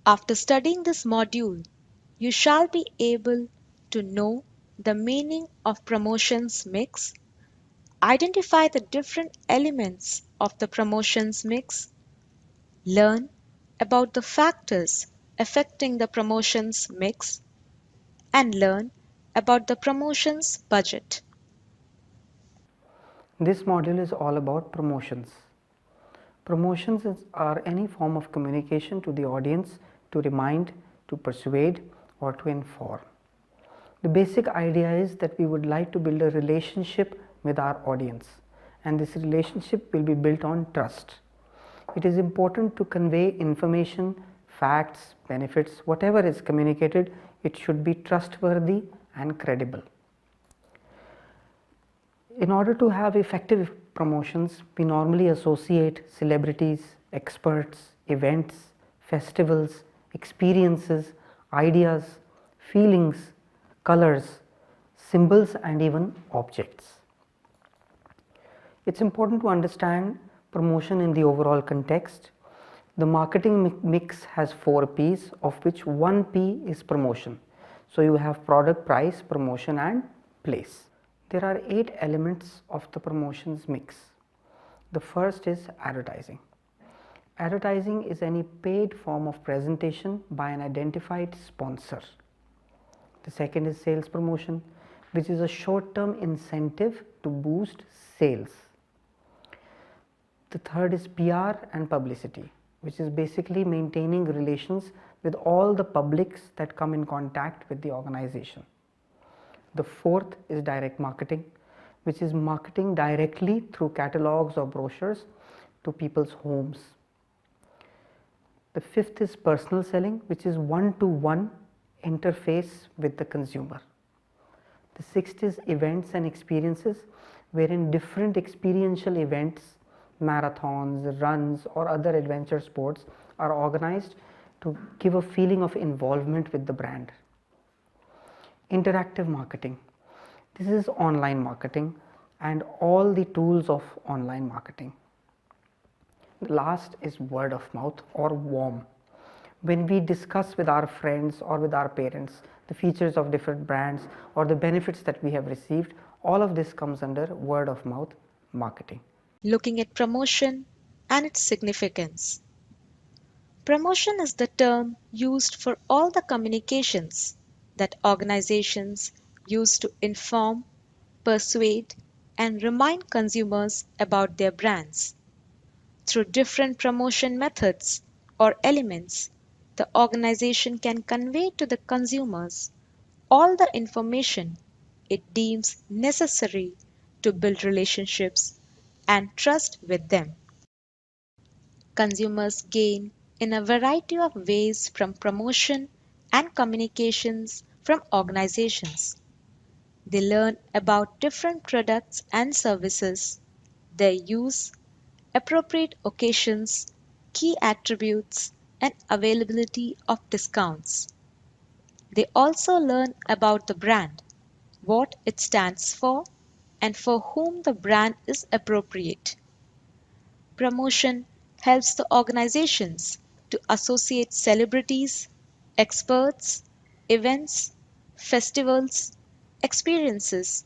After studying this module, you shall be able to know the meaning of promotions mix, identify the different elements of the promotions mix, learn about the factors affecting the promotions mix, and learn about the promotions budget. This module is all about promotions. Are any form of communication to the audience to remind, to persuade, or to inform. The basic idea is that we would like to build a relationship with our audience, and this relationship will be built on trust. It is important to convey information, facts, benefits, whatever is communicated, it should be trustworthy and credible. In order to have effective promotions, we normally associate celebrities, experts, events, festivals, experiences, ideas, feelings, colors, symbols, and even objects. It's important to understand promotion in the overall context. The marketing mix has 4 P's, of which 1 P is promotion. So you have product, price, promotion, and place. There are 8 elements of the promotions mix. The first is advertising. Advertising is any paid form of presentation by an identified sponsor. The second is sales promotion, which is a short-term incentive to boost sales. The third is PR and publicity, which is basically maintaining relations with all the publics that come in contact with the organization. The fourth is direct marketing, which is marketing directly through catalogs or brochures to people's homes. The fifth is personal selling, which is one-to-one interface with the consumer. The sixth is events and experiences, wherein different experiential events, marathons, runs, or other adventure sports are organized to give a feeling of involvement with the brand. Interactive marketing. This is online marketing and all the tools of online marketing. The last is word of mouth or warm. When we discuss with our friends or with our parents the features of different brands or the benefits that we have received, all of this comes under word of mouth marketing. Looking at promotion and its significance. Promotion is the term used for all the communications that organizations use to inform, persuade, and remind consumers about their brands. Through different promotion methods or elements, the organization can convey to the consumers all the information it deems necessary to build relationships and trust with them. Consumers gain in a variety of ways from promotion and communications from organizations. They learn about different products and services, their use, appropriate occasions, key attributes, and availability of discounts. They also learn about the brand, what it stands for, and for whom the brand is appropriate. Promotion helps the organizations to associate celebrities, experts, events, festivals, experiences,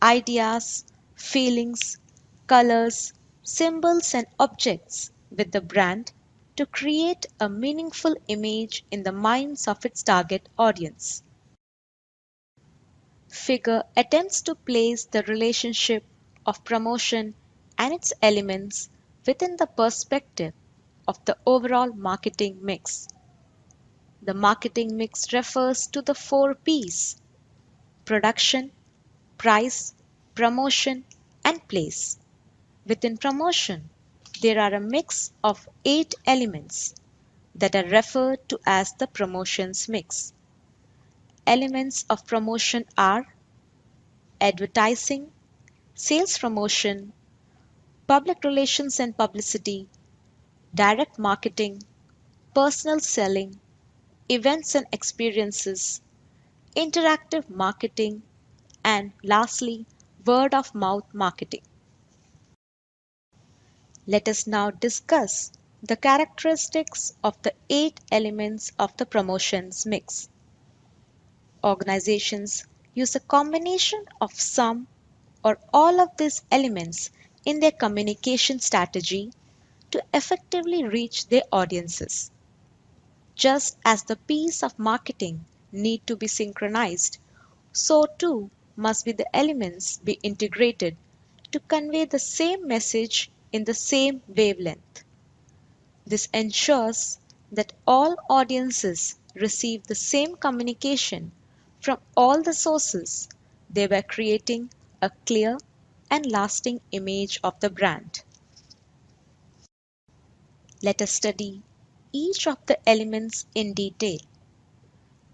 ideas, feelings, colors, symbols, and objects with the brand to create a meaningful image in the minds of its target audience. Figure attempts to place the relationship of promotion and its elements within the perspective of the overall marketing mix. The marketing mix refers to the 4 P's: production, price, promotion, and place. Within promotion, there are a mix of 8 elements that are referred to as the promotions mix. Elements of promotion are advertising, sales promotion, public relations and publicity, direct marketing, personal selling, events and experiences, interactive marketing, and lastly, word of mouth marketing. Let us now discuss The characteristics of the 8 elements of the promotions mix. Organizations use a combination of some or all of these elements in their communication strategy to effectively reach their audiences. Just as the piece of marketing need to be synchronized, so too must be the elements be integrated to convey the same message in the same wavelength. This ensures that all audiences receive the same communication from all the sources, thereby creating a clear and lasting image of the brand. Let us study each of the elements in detail.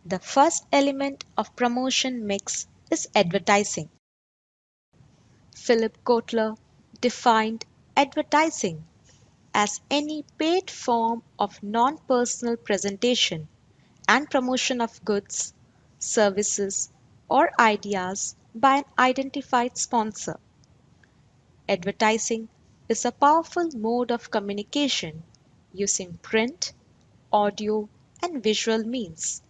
The first element of promotion mix is advertising. Philip Kotler defined advertising as any paid form of non-personal presentation and promotion of goods, services, or ideas by an identified sponsor. Advertising is a powerful mode of communication using print, audio, and visual means.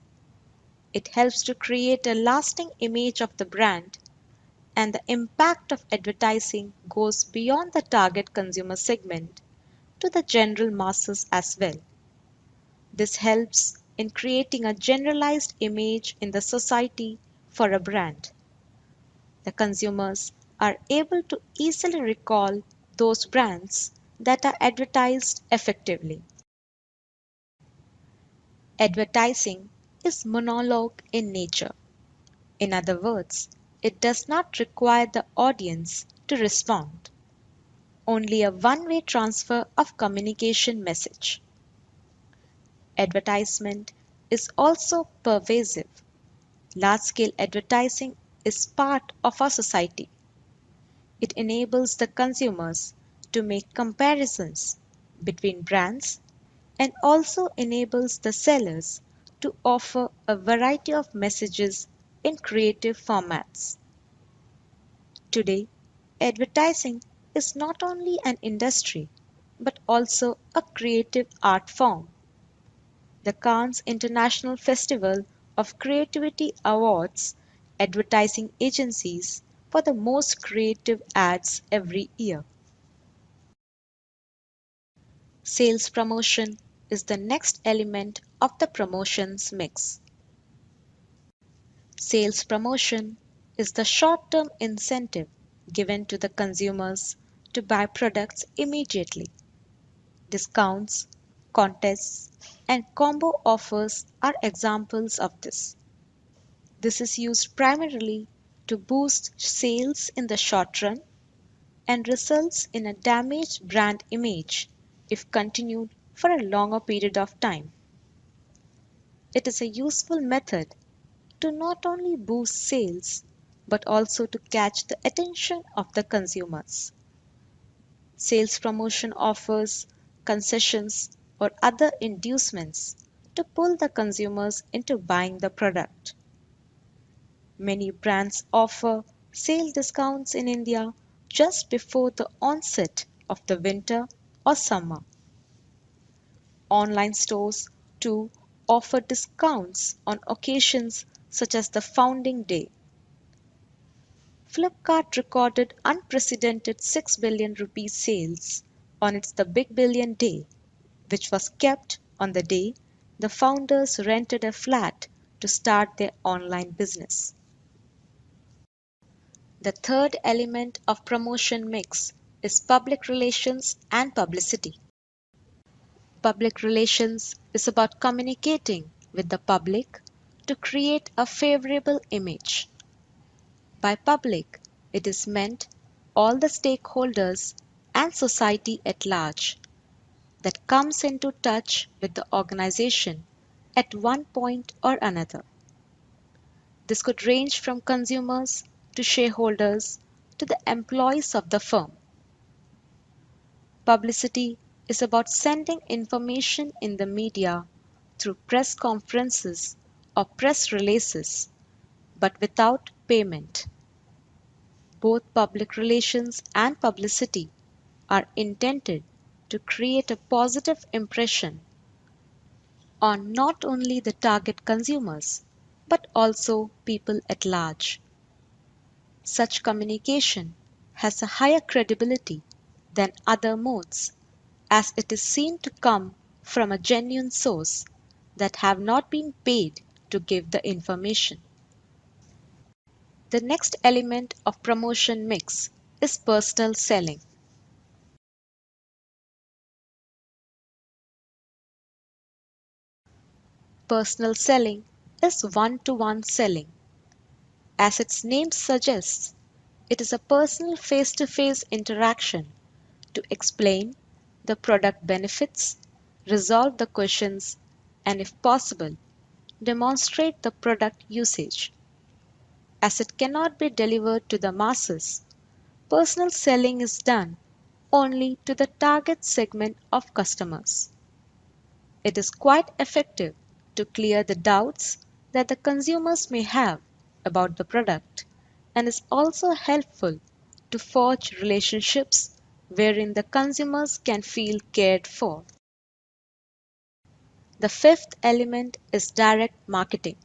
It helps to create a lasting image of the brand, and the impact of advertising goes beyond the target consumer segment to the general masses as well. This helps in creating a generalized image in the society for a brand. The consumers are able to easily recall those brands that are advertised effectively. Advertising is monologue in nature. In other words, it does not require the audience to respond, only a one-way transfer of communication message. Advertisement is also pervasive. Large-scale advertising is part of our society. It enables the consumers to make comparisons between brands and also enables the sellers to offer a variety of messages in creative formats. Today, advertising is not only an industry but also a creative art form. The Cannes International Festival of Creativity awards advertising agencies for the most creative ads every year. Sales promotion is the next element of the promotions mix. Sales promotion is the short-term incentive given to the consumers to buy products immediately. Discounts, contests, and combo offers are examples of this. This is used primarily to boost sales in the short run and results in a damaged brand image if continued for a longer period of time. It is a useful method to not only boost sales but also to catch the attention of the consumers. Sales promotion offers concessions or other inducements to pull the consumers into buying the product. Many brands offer sale discounts in India just before the onset of the winter or summer. Online stores, too, offer discounts on occasions such as the founding day. Flipkart recorded unprecedented 6 billion rupee sales on its The Big Billion Day, which was kept on the day the founders rented a flat to start their online business. The third element of promotion mix is public relations and publicity. Public relations is about communicating with the public to create a favorable image. By public, it is meant all the stakeholders and society at large that comes into touch with the organization at one point or another. This could range from consumers to shareholders to the employees of the firm. Publicity is about sending information in the media through press conferences or press releases, but without payment. Both public relations and publicity are intended to create a positive impression on not only the target consumers but also people at large. Such communication has a higher credibility than other modes as it is seen to come from a genuine source that have not been paid to give the information. The next element of promotion mix is personal selling. Personal selling is one-to-one selling. As its name suggests, it is a personal face-to-face interaction to explain the product benefits, resolve the questions, and if possible, demonstrate the product usage. As it cannot be delivered to the masses, personal selling is done only to the target segment of customers. It is quite effective to clear the doubts that the consumers may have about the product and is also helpful to forge relationships wherein the consumers can feel cared for. The fifth element is direct marketing.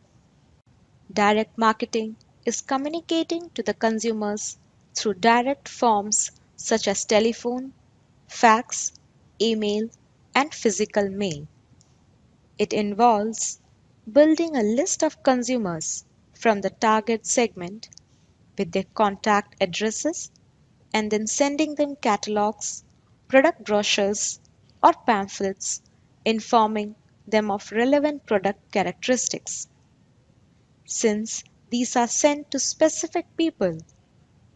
Direct marketing is communicating to the consumers through direct forms such as telephone, fax, email, and physical mail. It involves building a list of consumers from the target segment with their contact addresses and then sending them catalogs, product brochures, or pamphlets informing them of relevant product characteristics. Since these are sent to specific people,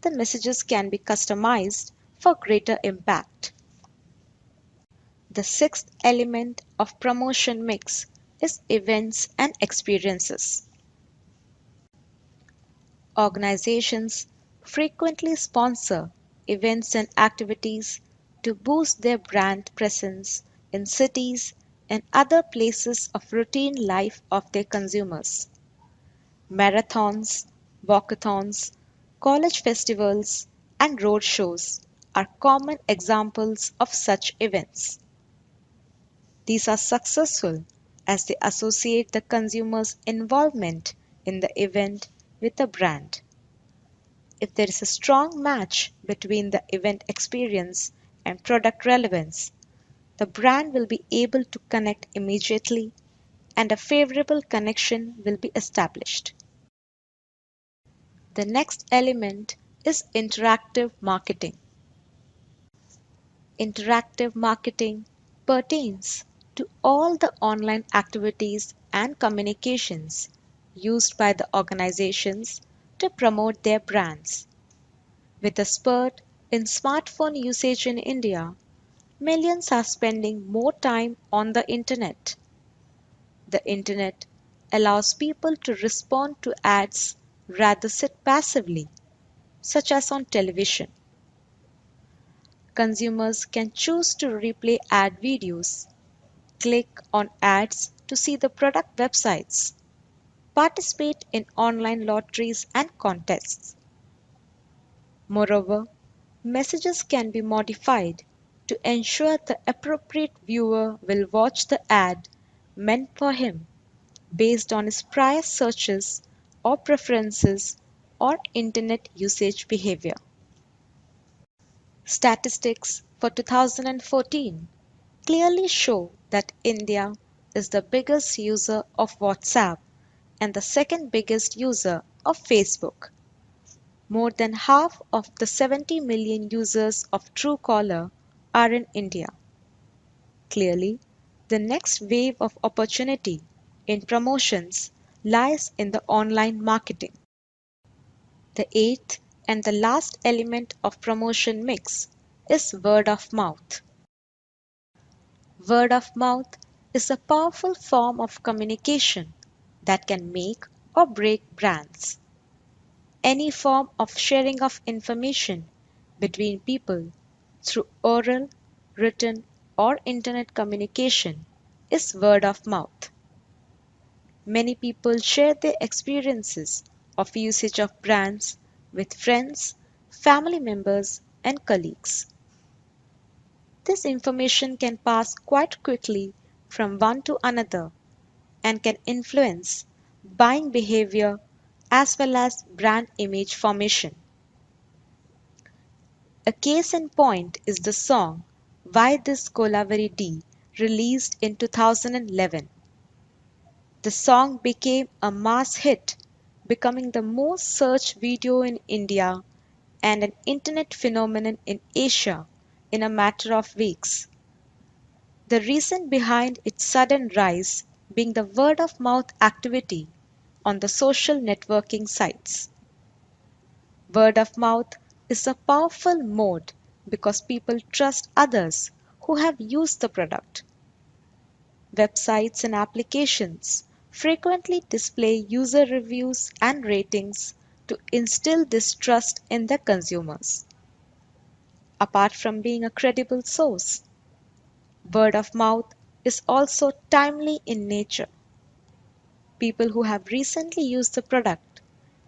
the messages can be customized for greater impact. The sixth element of promotion mix is events and experiences. Organizations frequently sponsor events and activities to boost their brand presence in cities and other places of routine life of their consumers. Marathons, walkathons, college festivals, and road shows are common examples of such events. These are successful as they associate the consumer's involvement in the event with the brand. If there is a strong match between the event experience and product relevance, the brand will be able to connect immediately and a favorable connection will be established. The next element is interactive marketing. Interactive marketing pertains to all the online activities and communications used by the organizations to promote their brands. With a spurt in smartphone usage in India, millions are spending more time on the internet. The internet allows people to respond to ads rather sit passively, such as on television. Consumers can choose to replay ad videos, click on ads to see the product websites, participate in online lotteries and contests. Moreover, messages can be modified to ensure the appropriate viewer will watch the ad meant for him based on his prior searches or preferences or internet usage behavior. Statistics for 2014 clearly show that India is the biggest user of WhatsApp and the second biggest user of Facebook. More than half of the 70 million users of Truecaller are in India. Clearly, the next wave of opportunity in promotions lies in the online marketing. The eighth and the last element of promotion mix is word of mouth. Word of mouth is a powerful form of communication that can make or break brands. Any form of sharing of information between people through oral, written, or internet communication is word of mouth. Many people share their experiences of usage of brands with friends, family members, and colleagues. This information can pass quite quickly from one to another and can influence buying behavior as well as brand image formation. A case in point is the song Why This Golawari D, released in 2011. The song became a mass hit, becoming the most searched video in India and an internet phenomenon in Asia in a matter of weeks. The reason behind its sudden rise being the word of mouth activity on the social networking sites. Word of mouth is a powerful mode because people trust others who have used the product. Websites and applications frequently display user reviews and ratings to instill this trust in their consumers. Apart from being a credible source, word of mouth is also timely in nature. People who have recently used the product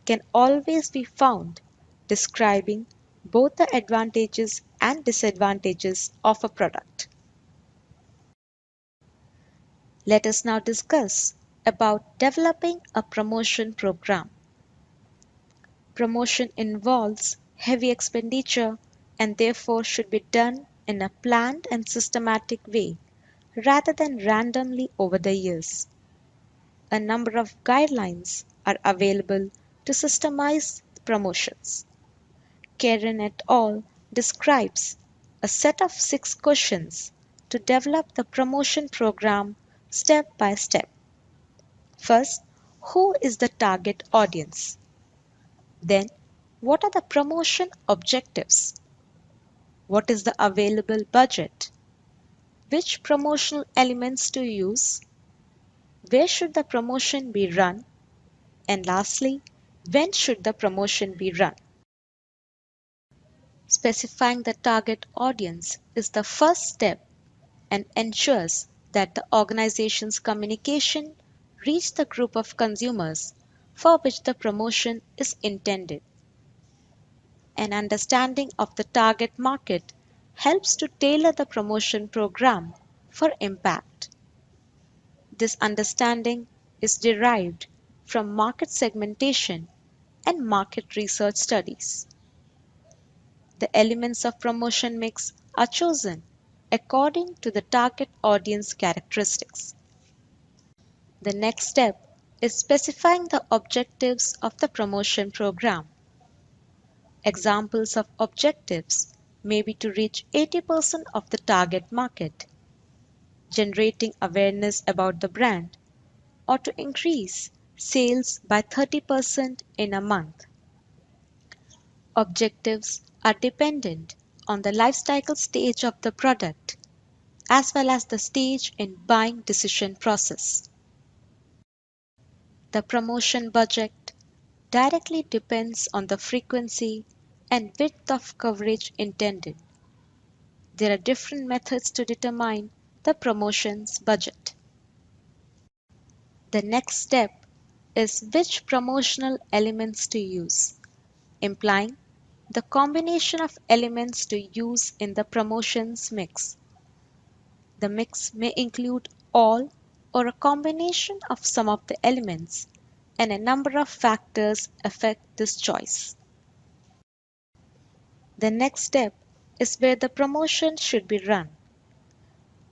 can always be found describing both the advantages and disadvantages of a product. Let us now discuss about developing a promotion program. Promotion involves heavy expenditure and therefore should be done in a planned and systematic way rather than randomly over the years. A number of guidelines are available to systemize promotions. Karen et al. Describes a set of 6 questions to develop the promotion program step by step. First, who is the target audience? Then, what are the promotion objectives? What is the available budget? Which promotional elements to use? Where should the promotion be run? And lastly, when should the promotion be run? Specifying the target audience is the first step and ensures that the organization's communication reach the group of consumers for which the promotion is intended. An understanding of the target market helps to tailor the promotion program for impact. This understanding is derived from market segmentation and market research studies. The elements of promotion mix are chosen according to the target audience characteristics. The next step is specifying the objectives of the promotion program. Examples of objectives may be to reach 80% of the target market, generating awareness about the brand, or to increase sales by 30% in a month. Objectives are dependent on the life cycle stage of the product as well as the stage in buying decision process. The promotion budget directly depends on the frequency and width of coverage intended. There are different methods to determine the promotion's budget. The next step is which promotional elements to use, implying the combination of elements to use in the promotions mix. The mix may include all or a combination of some of the elements, and a number of factors affect this choice. The next step is where the promotion should be run.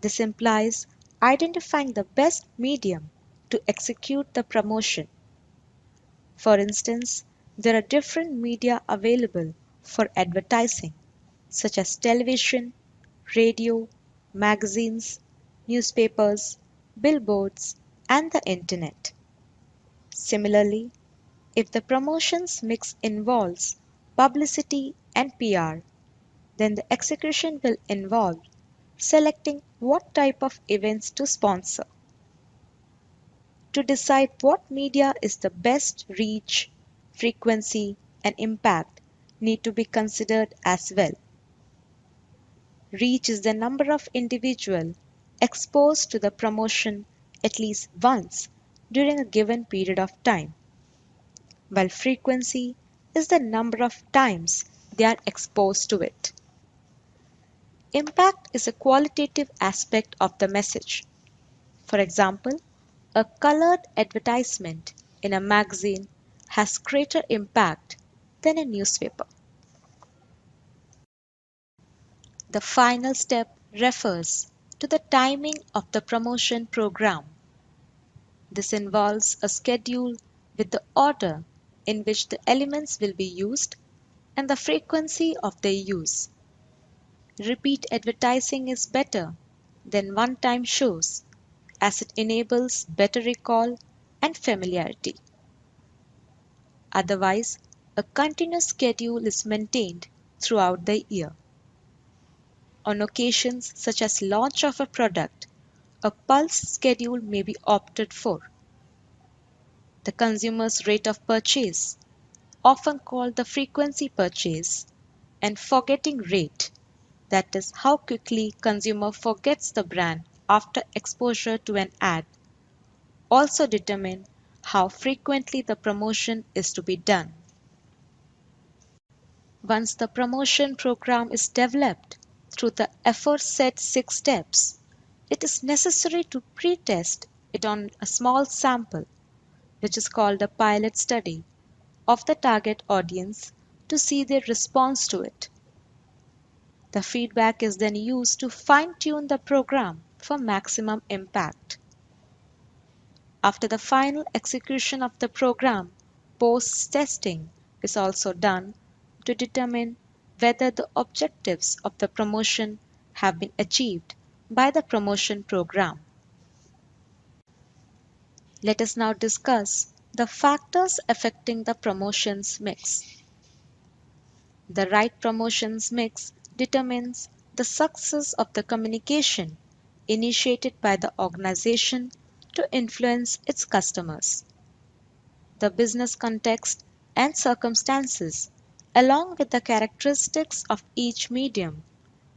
This implies identifying the best medium to execute the promotion. For instance, there are different media available for advertising, such as television, radio, magazines, newspapers, billboards, and the internet. Similarly, if the promotions mix involves publicity and PR, then the execution will involve selecting what type of events to sponsor. To decide what media is the best reach, frequency, and impact need to be considered as well. Reach is the number of individuals exposed to the promotion at least once during a given period of time, while frequency is the number of times they are exposed to it. Impact is a qualitative aspect of the message. For example, a colored advertisement in a magazine has greater impact than a newspaper. The final step refers to the timing of the promotion program. This involves a schedule with the order in which the elements will be used and the frequency of their use. Repeat advertising is better than one time shows as it enables better recall and familiarity. Otherwise, a continuous schedule is maintained throughout the year. On occasions such as launch of a product, a pulse schedule may be opted for. The consumer's rate of purchase, often called the frequency purchase, and forgetting rate, that is how quickly consumer forgets the brand after exposure to an ad, also determine how frequently the promotion is to be done. Once the promotion program is developed through the aforesaid 6 steps, it is necessary to pre-test it on a small sample, which is called a pilot study, of the target audience to see their response to it. The feedback is then used to fine-tune the program for maximum impact. After the final execution of the program, post-testing is also done to determine whether the objectives of the promotion have been achieved by the promotion program. Let us now discuss the factors affecting the promotions mix. The right promotions mix determines the success of the communication initiated by the organization to influence its customers. The business context and circumstances, along with the characteristics of each medium,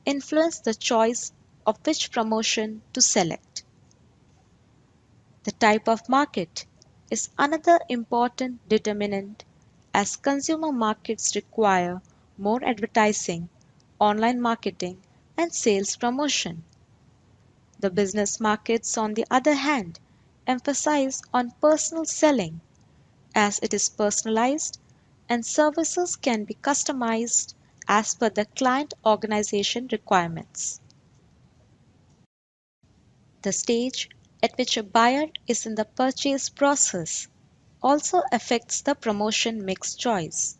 influence the choice of which promotion to select. The type of market is another important determinant as consumer markets require more advertising, online marketing, and sales promotion. The business markets, on the other hand, emphasize on personal selling as it is personalized and services can be customized as per the client organization requirements. The stage at which a buyer is in the purchase process also affects the promotion mix choice.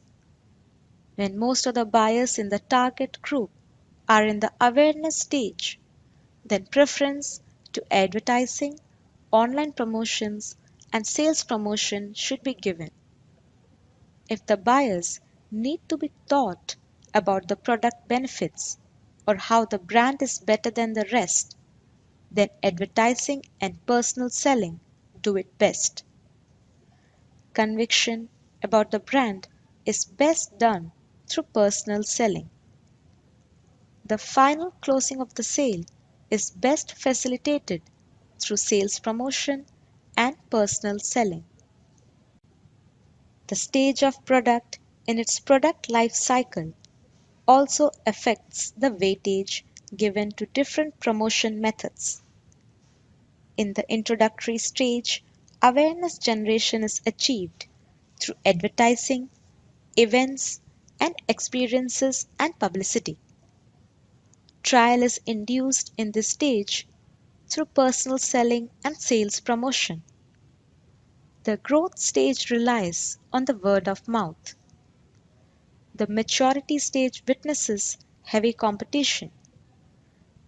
When most of the buyers in the target group are in the awareness stage, then preference to advertising, online promotions, and sales promotion should be given. If the buyers need to be taught about the product benefits or how the brand is better than the rest, then advertising and personal selling do it best. Conviction about the brand is best done through personal selling. The final closing of the sale is best facilitated through sales promotion and personal selling. The stage of product in its product life cycle also affects the weightage given to different promotion methods. In the introductory stage, awareness generation is achieved through advertising, events, and experiences and publicity. Trial is induced in this stage through personal selling and sales promotion. The growth stage relies on the word of mouth. The maturity stage witnesses heavy competition.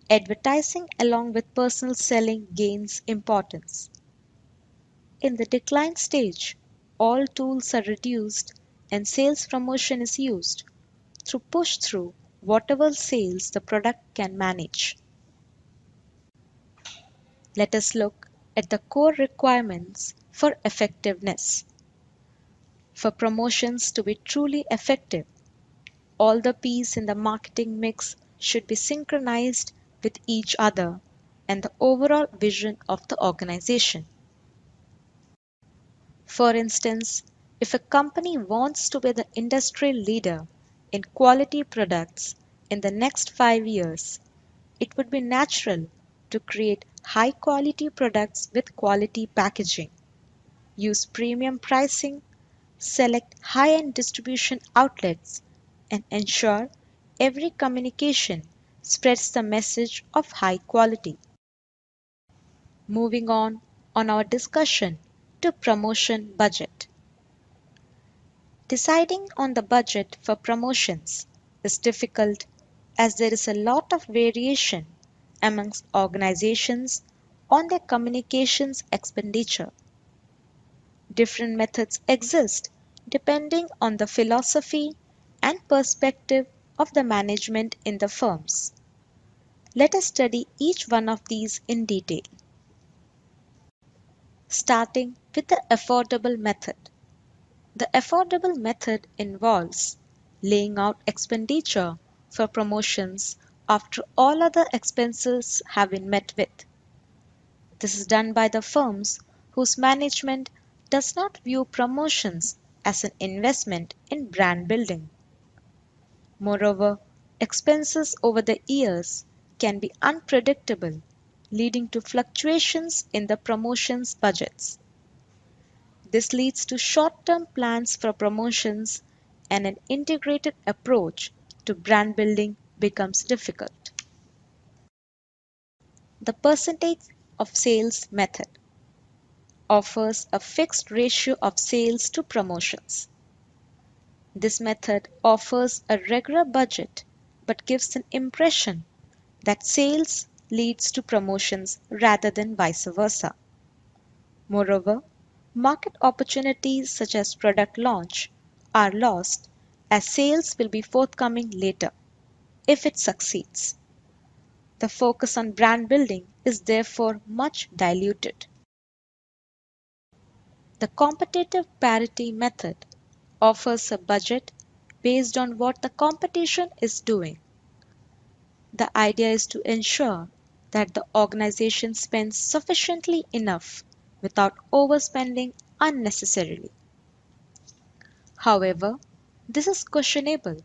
Advertising along with personal selling gains importance. In the decline stage, all tools are reduced and sales promotion is used to push through whatever sales the product can manage. Let us look at the core requirements for effectiveness. For promotions to be truly effective, all the P's in the marketing mix should be synchronized with each other and the overall vision of the organization. For instance, if a company wants to be the industry leader in quality products in the next 5 years, it would be natural to create high quality products with quality packaging, use premium pricing, select high end distribution outlets, and ensure every communication spreads the message of high quality. Moving on our discussion to promotion budget. Deciding on the budget for promotions is difficult as there is a lot of variation amongst organizations on their communications expenditure. Different methods exist depending on the philosophy and perspective of the management in the firms. Let us study each one of these in detail. Starting with the affordable method. The affordable method involves laying out expenditure for promotions after all other expenses have been met with. This is done by the firms whose management does not view promotions as an investment in brand building. Moreover, expenses over the years can be unpredictable, leading to fluctuations in the promotions budgets. This leads to short-term plans for promotions, and an integrated approach to brand building becomes difficult. The percentage of sales method offers a fixed ratio of sales to promotions. This method offers a regular budget but gives an impression that sales leads to promotions rather than vice versa. Moreover, market opportunities such as product launch are lost as sales will be forthcoming later if it succeeds. The focus on brand building is therefore much diluted. The competitive parity method offers a budget based on what the competition is doing. The idea is to ensure that the organization spends sufficiently enough without overspending unnecessarily. However, this is questionable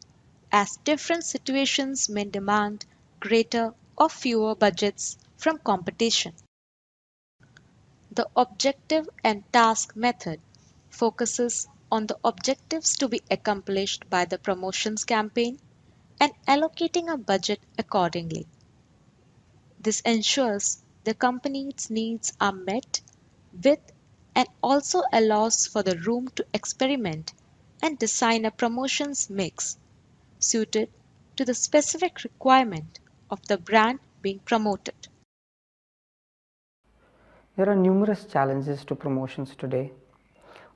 as different situations may demand greater or fewer budgets from competition. The objective and task method focuses on the objectives to be accomplished by the promotions campaign and allocating a budget accordingly. This ensures the company's needs are met with and also allows for the room to experiment and design a promotions mix suited to the specific requirement of the brand being promoted. There are numerous challenges to promotions today.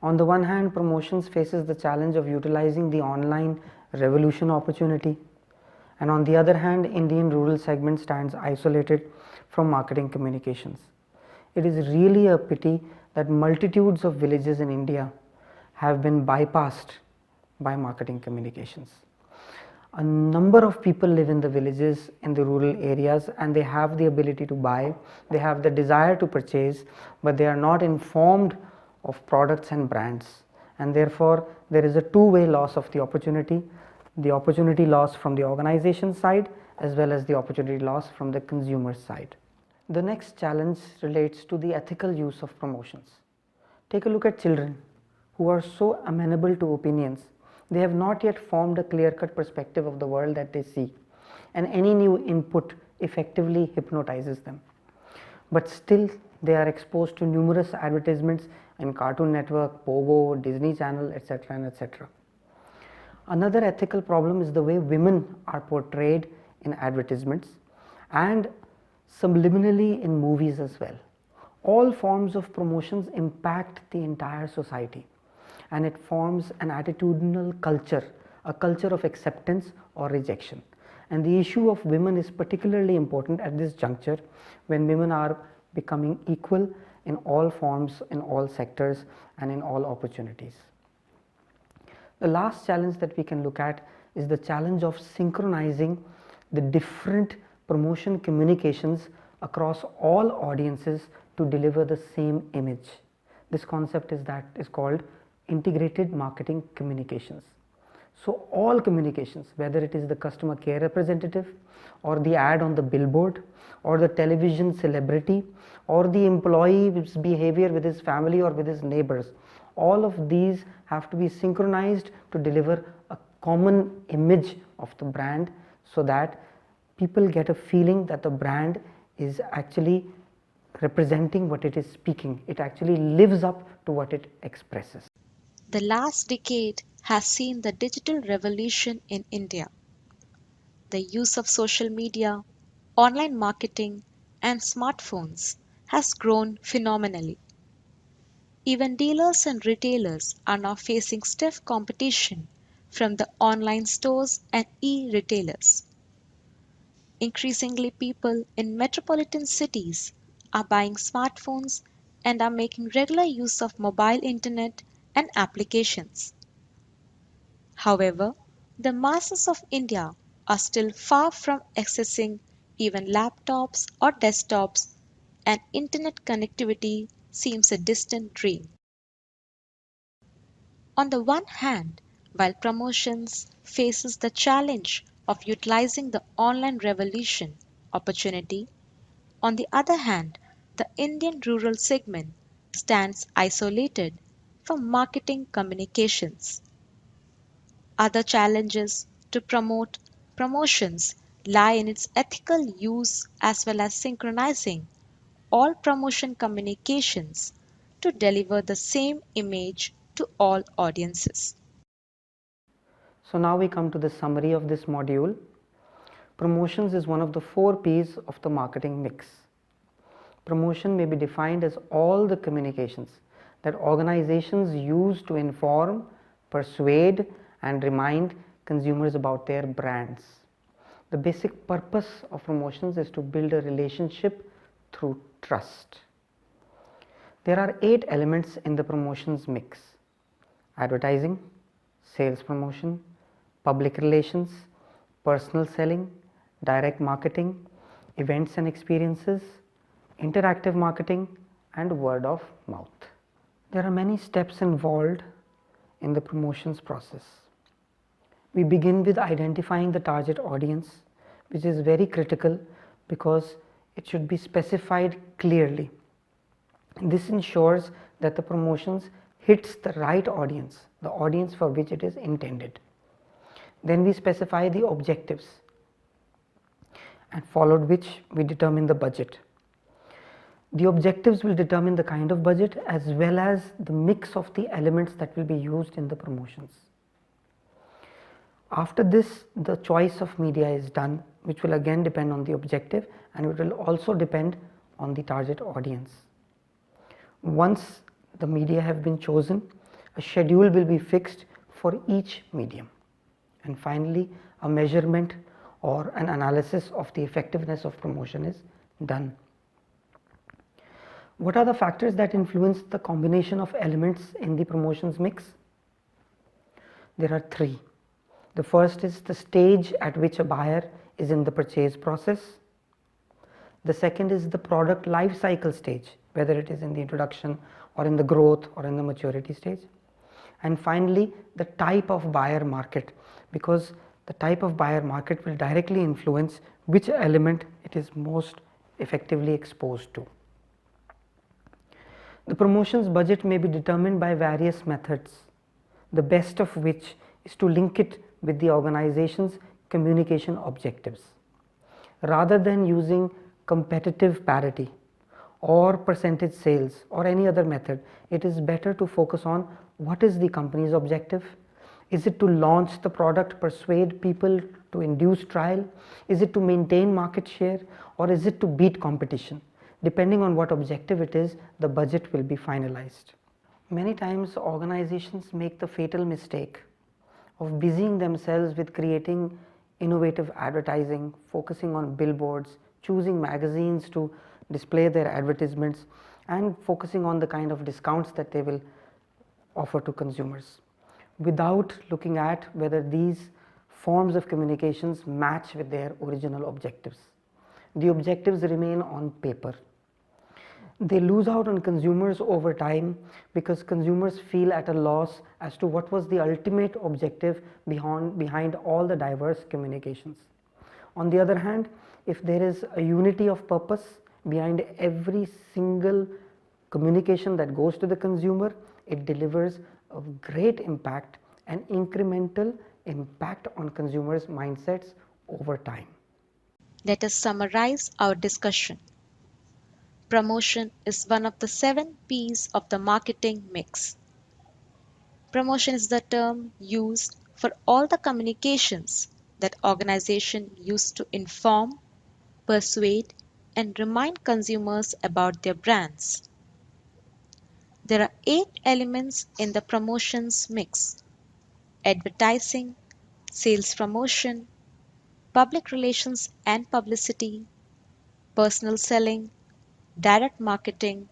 On the one hand, promotions faces the challenge of utilizing the online revolution opportunity, and on the other hand, Indian rural segment stands isolated from marketing communications. It is really a pity that multitudes of villages in India have been bypassed by marketing communications. A number of people live in the villages, in the rural areas, and they have the ability to buy, they have the desire to purchase, but they are not informed of products and brands, and therefore there is a two-way loss of the opportunity loss from the organization side as well as the opportunity loss from the consumer side. The next challenge relates to the ethical use of promotions. Take a look at children who are so amenable to opinions. They have not yet formed a clear-cut perspective of the world that they see, and any new input effectively hypnotizes them. But still, they are exposed to numerous advertisements in Cartoon Network, Pogo, Disney Channel, etc. and etc. Another ethical problem is the way women are portrayed in advertisements and subliminally in movies as well. All forms of promotions impact the entire society, and it forms an attitudinal culture, a culture of acceptance or rejection. And the issue of women is particularly important at this juncture when women are becoming equal in all forms, in all sectors, and in all opportunities. The last challenge that we can look at is the challenge of synchronizing the different promotion communications across all audiences to deliver the same image. This concept is called integrated marketing communications. So all communications, whether it is the customer care representative or the ad on the billboard or the television celebrity or the employee's behavior with his family or with his neighbors, all of these have to be synchronized to deliver a common image of the brand, so that people get a feeling that the brand is actually representing what it is speaking. It actually lives up to what it expresses. The last decade has seen the digital revolution in India. The use of social media, online marketing, and smartphones has grown phenomenally. Even dealers and retailers are now facing stiff competition from the online stores and e-retailers. Increasingly, people in metropolitan cities are buying smartphones and are making regular use of mobile internet and applications. However, the masses of India are still far from accessing even laptops or desktops, and internet connectivity seems a distant dream. On the one hand, while promotions faces the challenge of utilizing the online revolution opportunity, on the other hand, the Indian rural segment stands isolated from marketing communications. Other challenges to promote promotions lie in its ethical use as well as synchronizing all promotion communications to deliver the same image to all audiences. So now we come to the summary of this module. Promotions is one of the 4 P's of the marketing mix. Promotion may be defined as all the communications that organizations use to inform, persuade, and remind consumers about their brands. The basic purpose of promotions is to build a relationship through trust. There are 8 elements in the promotions mix: advertising, sales promotion, public relations, personal selling, direct marketing, events and experiences, interactive marketing, and word of mouth. There are many steps involved in the promotions process. We begin with identifying the target audience, which is very critical because it should be specified clearly. This ensures that the promotions hits the right audience, the audience for which it is intended. Then we specify the objectives, and followed which we determine the budget. The objectives will determine the kind of budget as well as the mix of the elements that will be used in the promotions. After this, the choice of media is done, which will again depend on the objective, and it will also depend on the target audience. Once the media have been chosen, a schedule will be fixed for each medium, and finally a measurement or an analysis of the effectiveness of promotion is done. What are the factors that influence the combination of elements in the promotions mix? There are 3. The first is the stage at which a buyer is in the purchase process. The second is the product life cycle stage, whether it is in the introduction or in the growth or in the maturity stage. And finally, the type of buyer market, because the type of buyer market will directly influence which element it is most effectively exposed to. The promotions budget may be determined by various methods, the best of which is to link it with the organization's communication objectives. Rather than using competitive parity or percentage sales or any other method, it is better to focus on what is the company's objective. Is it to launch the product, persuade people, to induce trial? Is it to maintain market share, or is it to beat competition? Depending on what objective it is, the budget will be finalized. Many times organizations make the fatal mistake of busying themselves with creating innovative advertising, focusing on billboards, choosing magazines to display their advertisements, and focusing on the kind of discounts that they will offer to consumers, without looking at whether these forms of communications match with their original objectives. The objectives remain on paper. They lose out on consumers over time because consumers feel at a loss as to what was the ultimate objective behind all the diverse communications. On the other hand, if there is a unity of purpose behind every single communication that goes to the consumer, it delivers a great impact and incremental impact on consumers' mindsets over time. Let us summarize our discussion. Promotion is one of the 7 P's of the marketing mix. Promotion is the term used for all the communications that organizations use to inform, persuade, and remind consumers about their brands. There are 8 elements in the promotions mix: advertising, sales promotion, public relations and publicity, personal selling, direct marketing,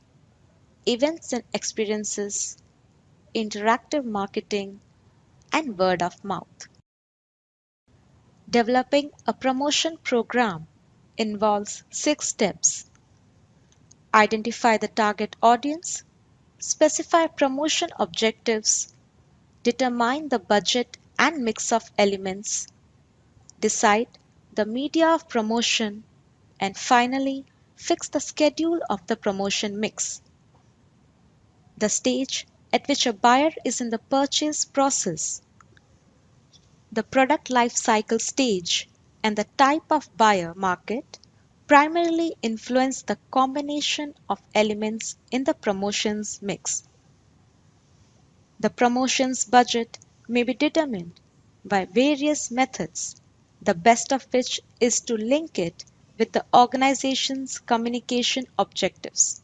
events and experiences, interactive marketing, and word of mouth. Developing a promotion program involves 6 steps: identify the target audience, specify promotion objectives, determine the budget and mix of elements, decide the media of promotion, and finally, fix the schedule of the promotion mix. The stage at which a buyer is in the purchase process, the product life cycle stage, and the type of buyer market primarily influence the combination of elements in the promotions mix. The promotions budget may be determined by various methods, the best of which is to link it with the organization's communication objectives.